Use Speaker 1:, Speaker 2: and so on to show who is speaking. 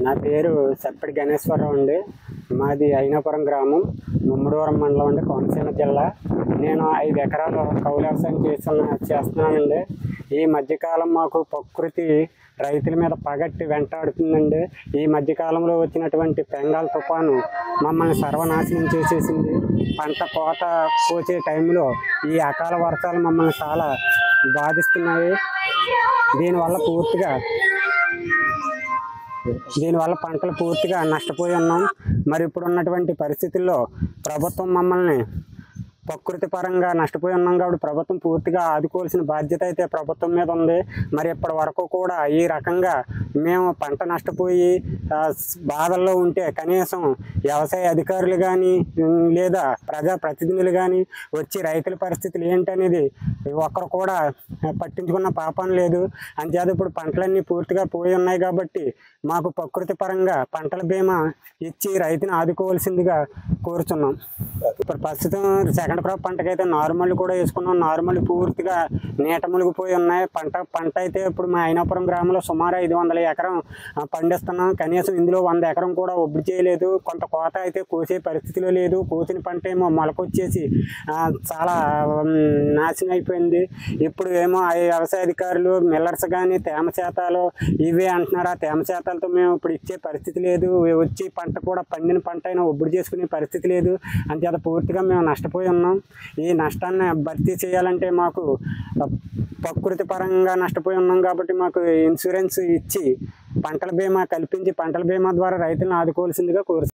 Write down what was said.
Speaker 1: నా పేరు సెప్పటి గణేశ్వరరావు అండి. మాది అయినాపురం గ్రామం, ముమ్మడివరం మండలం అండి, కోనసీమ జిల్లా. నేను 5 ఎకరాలు కౌలు వ్యవసాయం చేస్తున్నానండి. ఈ మధ్యకాలం మాకు ప్రకృతి రైతుల మీద పగట్టి వెంటాడుతుందండి. ఈ మధ్యకాలంలో వచ్చినటువంటి బెంగాల్ తుఫాను మమ్మల్ని సర్వనాశనం చేసేసింది. పంట కోత కోసే టైంలో ఈ అకాల వర్షాలు మమ్మల్ని చాలా బాధిస్తున్నాయి. దీనివల్ల పంటలు పూర్తిగా నష్టపోయి ఉన్నాం. మరి ఇప్పుడు ఉన్నటువంటి పరిస్థితుల్లో ప్రభుత్వం మమ్మల్ని ప్రకృతి పరంగా నష్టపోయి ఉన్నాం కాబట్టి ప్రభుత్వం పూర్తిగా ఆదుకోవాల్సిన బాధ్యత అయితే ప్రభుత్వం మీద ఉంది. మరి ఇప్పటి వరకు కూడా ఈ రకంగా మేము పంట నష్టపోయి బాధల్లో ఉంటే కనీసం వ్యవసాయ అధికారులు కానీ లేదా ప్రజాప్రతినిధులు కానీ వచ్చి రైతుల పరిస్థితులు ఏంటనేది ఒక్కరు కూడా పట్టించుకున్న పాపం లేదు. అంతేకాదు ఇప్పుడు పంటలన్నీ పూర్తిగా పోయి ఉన్నాయి కాబట్టి మాకు ప్రకృతి పరంగా పంటల బీమా ఇచ్చి రైతుని ఆదుకోవాల్సిందిగా కోరుతున్నాం. ఇప్పుడు ప్రస్తుతం సెకండ్ క్రాప్ పంటకైతే నార్మల్ కూడా వేసుకున్నాం. నార్మల్ పూర్తిగా నీట మునిగిపోయి ఉన్నాయి. పంట అయితే ఇప్పుడు మా అయినాపురం గ్రామంలో సుమారు 500 ఎకరం పండిస్తున్నాం. కనీసం ఇందులో 100 ఎకరం కూడా ఒబ్బడి చేయలేదు. కొంత కోత అయితే కోసే పరిస్థితిలో లేదు. కోసిన పంట ఏమో మొలకొచ్చేసి చాలా నాశనం అయిపోయింది. ఇప్పుడు ఏమో వ్యవసాయ అధికారులు మిల్లర్స్ కానీ తేమ శాతాలు ఇవే అంటున్నారు. ఆ తేమ శాతాలతో మేము ఇప్పుడు ఇచ్చే పరిస్థితి లేదు. వచ్చి పంట కూడా పండిన పంట అయినా ఒబ్బడి చేసుకునే పరిస్థితి లేదు. అంతేత పూర్తిగా మేము నష్టపోయి ఉన్నాం. ఈ నష్టాన్ని భర్తీ చేయాలంటే మాకు ప్రకృతి పరంగా నష్టపోయి ఉన్నాం కాబట్టి మాకు ఇన్సూరెన్స్ ఇచ్చి పంటల బీమా కల్పించి పంటల బీమా ద్వారా రైతులను ఆదుకోవాల్సిందిగా కోరుతున్నాం.